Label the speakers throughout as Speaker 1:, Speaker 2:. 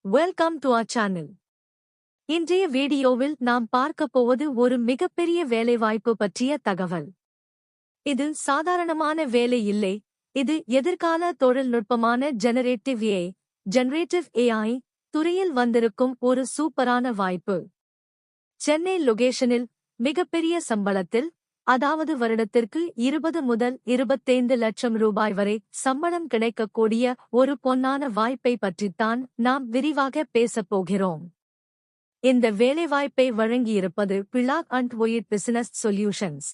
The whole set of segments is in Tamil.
Speaker 1: Welcome to our channel. இன்றைய வீடியோவில் நாம் பார்க்கப் போவது ஒரு மிகப்பெரிய வேலைவாய்ப்பு பற்றிய தகவல். இது சாதாரணமான வேலை இல்லை, இது எதிர்கால தொழில்நுட்பமான ஜெனரேட்டிவ் ஏஐ துறையில் வந்திருக்கும் ஒரு சூப்பரான வாய்ப்பு. சென்னை லொகேஷனில் மிகப்பெரிய சம்பளத்தில், அதாவது வருடத்திற்கு 20 முதல் 25 லட்சம் ரூபாய் வரை சம்பளம் கிடைக்கக்கூடிய ஒரு பொன்னான வாய்ப்பை பற்றித்தான் நாம் விரிவாக பேசப் போகிறோம். இந்த வேலைவாய்ப்பை வழங்கியிருப்பது black and white business solutions.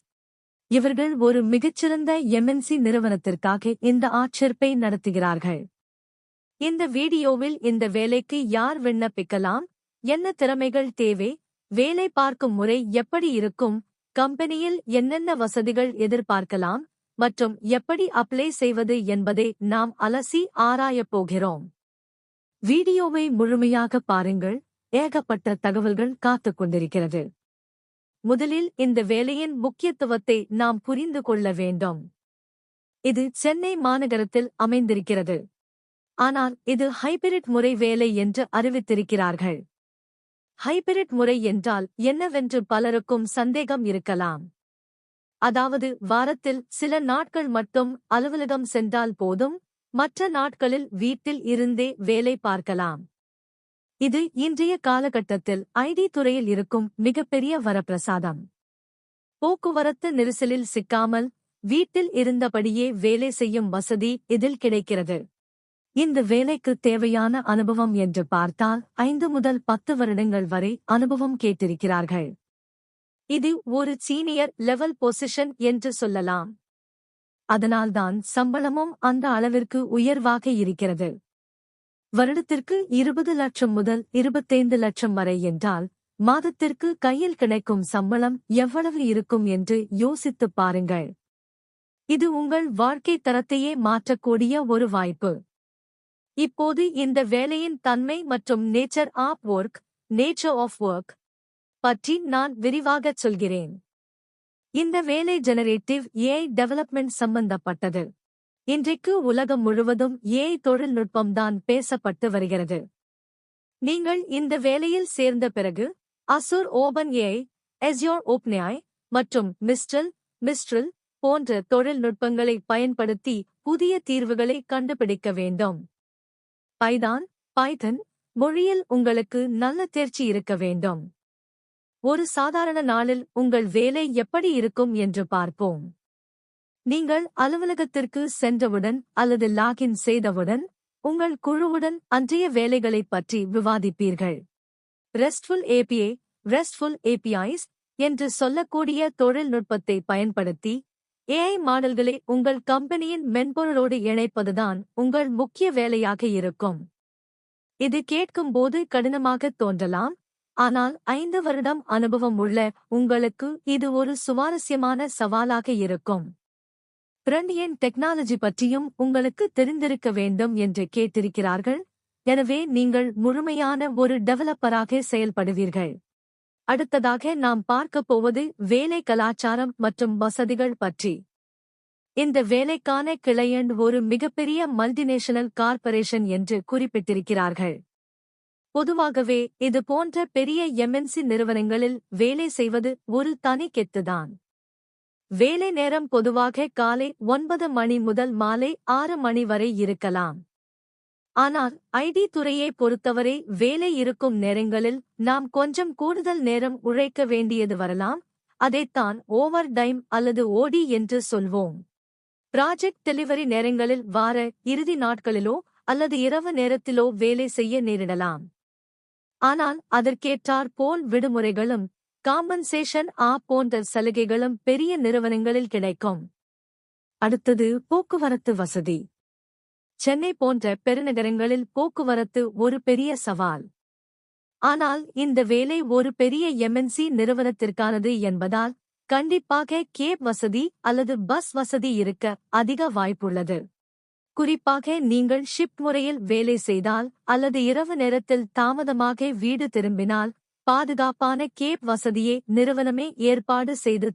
Speaker 1: இவர்கள் ஒரு மிகச்சிறந்த எம்என்சி நிறுவனத்திற்காக இந்த ஆட்சேர்ப்பை நடத்துகிறார்கள். இந்த வீடியோவில் இந்த வேலைக்கு யார் விண்ணப்பிக்கலாம், என்ன திறமைகள் தேவை, வேலை பார்க்கும் முறை எப்படி இருக்கும், கம்பெனியில் என்னென்ன வசதிகள் எதிர்பார்க்கலாம் மற்றும் எப்படி அப்ளை செய்வது என்பதை நாம் அலசி ஆராயப் போகிறோம். வீடியோவை முழுமையாக பாருங்கள், ஏகப்பட்ட தகவல்கள் காத்துக் கொண்டிருக்கிறது. முதலில் இந்த வேலையின் முக்கியத்துவத்தை நாம் புரிந்து கொள்ள வேண்டும். இது சென்னை மாநகரத்தில் அமைந்திருக்கிறது. ஆனால் இது ஹைபிரிட் முறை வேலை என்று அறிவித்திருக்கிறார்கள். ஹைபிரிட் முறை என்றால் என்னவென்று பலருக்கும் சந்தேகம் இருக்கலாம். அதாவது வாரத்தில் சில நாட்கள் மட்டும் அலுவலகம் சென்றால் போதும், மற்ற நாட்களில் வீட்டில் இருந்தே வேலை பார்க்கலாம். இது இன்றைய காலகட்டத்தில் ஐடி துறையில் இருக்கும் மிகப்பெரிய வரப்பிரசாதம். போக்குவரத்து நெரிசலில் சிக்காமல் வீட்டில் இருந்தபடியே வேலை செய்யும் வசதி இதில் கிடைக்கிறது. இந்த வேலைக்கு தேவையான அனுபவம் என்று பார்த்தால் 5 முதல் 10 வருடங்கள் வரை அனுபவம் கேட்டிருக்கிறார்கள். இது ஒரு சீனியர் லெவல் பொசிஷன் என்று சொல்லலாம். அதனால்தான் சம்பளமும் அந்த அளவிற்கு உயர்வாக இருக்கிறது. வருடத்திற்கு 20 லட்சம் முதல் 25 லட்சம் வரை என்றால் மாதத்திற்கு கையில் கிடைக்கும் சம்பளம் எவ்வளவு இருக்கும் என்று யோசித்துப் பாருங்கள். இது உங்கள் வாழ்க்கை தரத்தையே மாற்றக்கூடிய ஒரு வாய்ப்பு. இப்போது இந்த வேலையின் தன்மை மற்றும் நேச்சர் ஆஃப் ஒர்க் பற்றி நான் விரிவாகச் சொல்கிறேன். இந்த வேலை ஜெனரேட்டிவ் ஏஐ டெவலப்மெண்ட் சம்பந்தப்பட்டது. இன்றைக்கு உலகம் முழுவதும் ஏஐ தொழில்நுட்பம்தான் பேசப்பட்டு வருகிறது. நீங்கள் இந்த வேலையில் சேர்ந்த பிறகு அசூர் ஓபன் ஏஐ, அஸ்யூர் ஓப்பன்ஏஐ மற்றும் மிஸ்ட்ரல் போன்ற தொழில்நுட்பங்களை பயன்படுத்தி புதிய தீர்வுகளை கண்டுபிடிக்க வேண்டும். பைதான் மொழியில் உங்களுக்கு நல்ல தேர்ச்சி இருக்க வேண்டும். ஒரு சாதாரண நாளில் உங்கள் வேலை எப்படி இருக்கும் என்று பார்ப்போம். நீங்கள் அலுவலகத்திற்கு சென்றவுடன் அல்லது லாகின் செய்தவுடன் உங்கள் குழுவுடன் அன்றைய வேலைகளைப் பற்றி விவாதிப்பீர்கள். ரெஸ்ட்ஃபுல் ஏபிஐஸ் என்று சொல்லக்கூடிய தொழில்நுட்பத்தை பயன்படுத்தி ஏஐ மாடல்களை உங்கள் கம்பெனியின் மென்பொருளோடு இணைப்பதுதான் உங்கள் முக்கிய வேலையாக இருக்கும். இது கேட்கும்போது கடினமாகத் தோன்றலாம், ஆனால் 5 வருடம் அனுபவம் உள்ள உங்களுக்கு இது ஒரு சுவாரஸ்யமான சவாலாக இருக்கும். ஃப்ரண்ட்-எண்ட் டெக்னாலஜி பற்றியும் உங்களுக்கு தெரிந்திருக்க வேண்டும் என்று கேட்டிருக்கிறார்கள். எனவே நீங்கள் முழுமையான ஒரு டெவலப்பராக செயல்படுவீர்கள். அடுத்ததாக நாம் பார்க்கப் போவது வேலை கலாச்சாரம் மற்றும் வசதிகள் பற்றி. இந்த வேலைக்கான கிளையண்ட் ஒரு மிகப்பெரிய மல்டிநேஷனல் கார்ப்பரேஷன் என்று குறிப்பிட்டிருக்கிறார்கள். பொதுவாகவே இது போன்ற பெரிய எம்என்சி நிறுவனங்களில் வேலை செய்வது ஒரு தனி கெத்துதான். வேலை நேரம் பொதுவாக காலை 9 மணி முதல் மாலை 6 மணி வரை இருக்கலாம். ஆனால் ஐடி துறையை பொறுத்தவரை வேலை இருக்கும் நேரங்களில் நாம் கொஞ்சம் கூடுதல் நேரம் உழைக்க வேண்டியது வரலாம். அதைத்தான் ஓவர் டைம் அல்லது ஓடி என்று சொல்வோம். ப்ராஜெக்ட் டெலிவரி நேரங்களில் வார இறுதி நாட்களிலோ அல்லது இரவு நேரத்திலோ வேலை செய்ய நேரிடலாம். ஆனால் அதற்கேற்றாற் போல் விடுமுறைகளும் காம்பன்சேஷன் போன்ற சலுகைகளும் பெரிய நிறுவனங்களில் கிடைக்கும். அடுத்தது போக்குவரத்து வசதி. சென்னை போன்ற பெருநகரங்களில் போக்குவரத்து ஒரு பெரிய சவால். ஆனால் இந்த வேலை ஒரு பெரிய எம்என்சி நிறுவனத்திற்கானது என்பதால் கண்டிப்பாக கேப் வசதி அல்லது பஸ் வசதி இருக்க அதிக வாய்ப்புள்ளது. குறிப்பாக நீங்கள் ஷிப்ட் முறையில் வேலை செய்தால் அல்லது இரவு நேரத்தில் தாமதமாக வீடு திரும்பினால் பாதுகாப்பான கேப் வசதியை நிறுவனமே ஏற்பாடு செய்து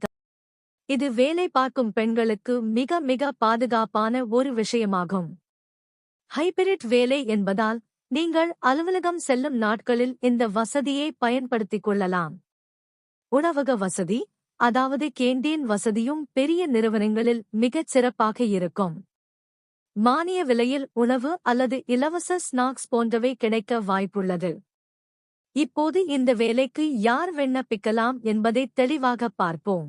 Speaker 1: இது வேலை பார்க்கும் பெண்களுக்கு மிக மிக பாதுகாப்பான ஒரு விஷயமாகும். ஹைபிரிட் வேலை என்பதால் நீங்கள் அலுவலகம் செல்லும் நாட்களில் இந்த வசதியை பயன்படுத்திக் கொள்ளலாம். உணவக வசதி, அதாவது கேண்டீன் வசதியும் பெரிய நிறுவனங்களில் மிகச் சிறப்பாக இருக்கும். மானிய விலையில் உணவு அல்லது இலவச ஸ்நாக்ஸ் போன்றவை கிடைக்க வாய்ப்புள்ளது. இப்போது இந்த வேலைக்கு யார் விண்ணப்பிக்கலாம் என்பதை தெளிவாக பார்ப்போம்.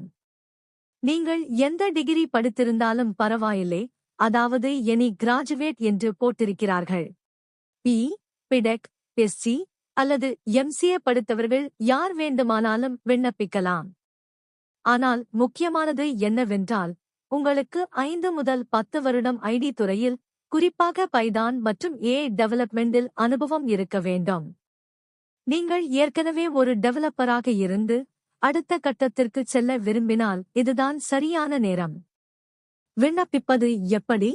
Speaker 1: நீங்கள் எந்த டிகிரி படித்திருந்தாலும் பரவாயில்லை, அதாவது எனி கிராஜுவேட் என்று போட்டிருக்கிறார்கள். பிடெக், எஸ்சி அல்லது எம்சிஏ படித்தவர்கள் யார் வேண்டுமானாலும் விண்ணப்பிக்கலாம். ஆனால் முக்கியமானது என்னவென்றால், உங்களுக்கு 5 முதல் 10 வருடம் ஐடி துறையில், குறிப்பாக பைதான் மற்றும் ஏஐ டெவலப்மெண்டில் அனுபவம் இருக்க வேண்டும். நீங்கள் ஏற்கனவே ஒரு டெவலப்பராக இருந்து அடுத்த கட்டத்திற்கு செல்ல விரும்பினால் இதுதான் சரியான நேரம். விண்ணப்பிப்பது எப்படி?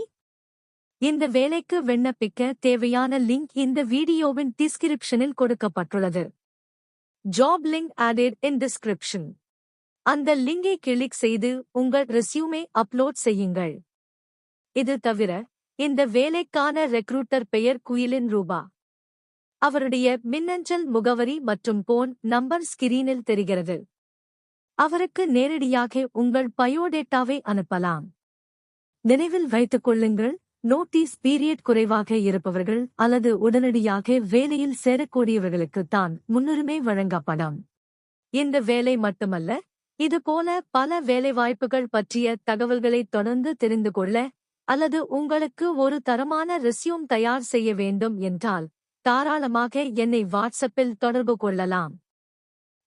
Speaker 1: இந்த வேலைக்கு விண்ணப்பிக்க தேவையான லிங்க் இந்த வீடியோவின் டிஸ்கிரிப்ஷனில் கொடுக்கப்பட்டுள்ளது. Job link added in description. அந்த லிங்கை கிளிக் செய்து உங்கள் ரெஸ்யூமை அப்லோட் செய்யுங்கள். இது தவிர, இந்த வேலைக்கான ரெக்ரூட்டர் பெயர் குயிலின் ரூபா. அவருடைய மின்னஞ்சல் முகவரி மற்றும் போன் நம்பர் ஸ்கிரீனில் தெரிகிறது. அவருக்கு நேரடியாக உங்கள் பயோடேட்டாவை அனுப்பலாம். நினைவில் வைத்துக் கொள்ளுங்கள், நோட்டீஸ் பீரியட் குறைவாக இருப்பவர்கள் அல்லது உடனடியாக வேலையில் சேரக்கூடியவர்களுக்கு தான் முன்னுரிமை வழங்கப்படும். இந்த வேலை மட்டுமல்ல, இதுபோல பல வேலைவாய்ப்புகள் பற்றிய தகவல்களை தொடர்ந்து தெரிந்து கொள்ள அல்லது உங்களுக்கு ஒரு தரமான ரெஸ்யூம் தயார் செய்ய வேண்டும் என்றால் தாராளமாக என்னை வாட்ஸ்அப்பில் தொடர்பு கொள்ளலாம்.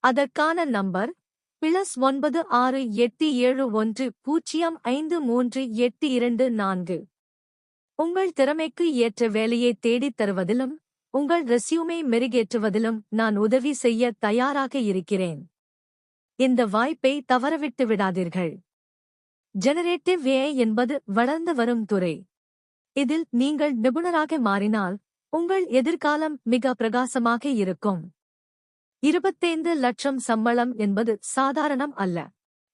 Speaker 1: அதற்கான நம்பர் +9871053824. உங்கள் திறமைக்கு ஏற்ற வேலையை தேடித் தருவதிலும் உங்கள் ரெஸ்யூமை மெருகேற்றுவதிலும் நான் உதவி செய்ய தயாராக இருக்கிறேன். இந்த வாய்ப்பை தவறவிட்டு விடாதீர்கள். ஜெனரேட்டிவ் ஏஐ என்பது வளர்ந்து வரும் துறை. இதில் நீங்கள் நிபுணராக மாறினால் உங்கள் எதிர்காலம் மிக பிரகாசமாக இருக்கும். 25 லட்சம் சம்பளம் என்பது சாதாரணம் அல்ல.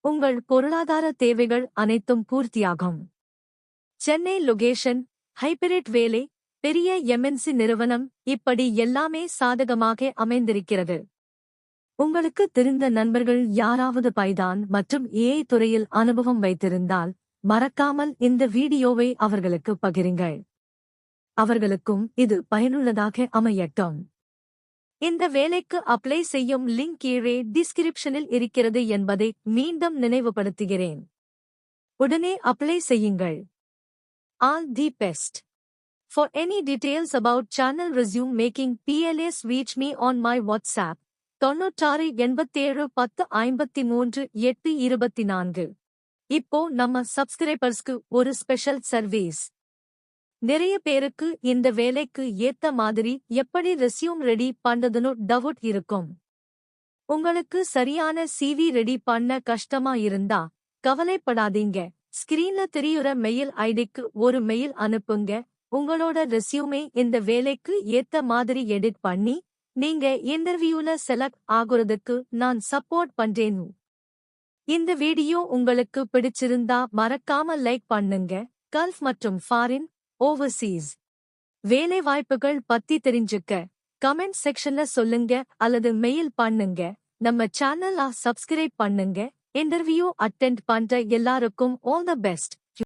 Speaker 1: உங்கள் பொருளாதார தேவைகள் அனைத்தும் பூர்த்தியாகும். சென்னை லொகேஷன், ஹைபிரிட் வேலை, பெரிய எம்என்சி நிறுவனம், இப்படி எல்லாமே சாதகமாக அமைந்திருக்கிறது. உங்களுக்கு தெரிந்த நண்பர்கள் யாராவது பைதான் மற்றும் ஏஐ துறையில் அனுபவம் வைத்திருந்தால் மறக்காமல் இந்த வீடியோவை அவர்களுக்கு பகிருங்கள். அவர்களுக்கும் இது பயனுள்ளதாக அமையட்டும். இந்த வேலைக்கு அப்ளை செய்யும் லிங்க் கீழே டிஸ்கிரிப்ஷனில் இருக்கிறது என்பதை மீண்டும் நினைவுபடுத்துகிறேன். உடனே அப்ளை செய்யுங்கள். All the best. For any details about channel resume making PLS, reach me on my WhatsApp 96871053 இப்போ நம்ம சப்ஸ்கிரைபர்ஸ்க்கு ஒரு ஸ்பெஷல் சர்வீஸ். நிறைய பேருக்கு இந்த வேலைக்கு ஏத்த மாதிரி எப்படி ரெஸ்யூம் ரெடி பண்றதுன்னு டவுட் இருக்கும். உங்களுக்கு சரியான சிவி ரெடி பண்ண கஷ்டமா இருந்தா கவலைப்படாதீங்க. ஸ்கிரீன்ல தெரியுற மெயில் ஐடிக்கு ஒரு மெயில் அனுப்புங்க. உங்களோட ரெஸ்யூமை இந்த வேலைக்கு ஏத்த மாதிரி எடிட் பண்ணி நீங்க இன்டர்வியூல செலக்ட் ஆகுறதுக்கு நான் சப்போர்ட் பண்றேன். இந்த வீடியோ உங்களுக்கு பிடிச்சிருந்தா மறக்காம லைக் பண்ணுங்க. கல்ஃப் மற்றும் ஃபாரின், ஓவர்சீஸ் வேலை வாய்ப்புகள் பத்தி தெரிஞ்சுக்க கமெண்ட் செக்ஷன்ல சொல்லுங்க அல்லது மெயில் பண்ணுங்க. நம்ம சேனலை சப்ஸ்கிரைப் பண்ணுங்க. இன்டர்வியூ அட்டெண்ட் பண்ற எல்லாருக்கும் ஆல் தி பெஸ்ட்.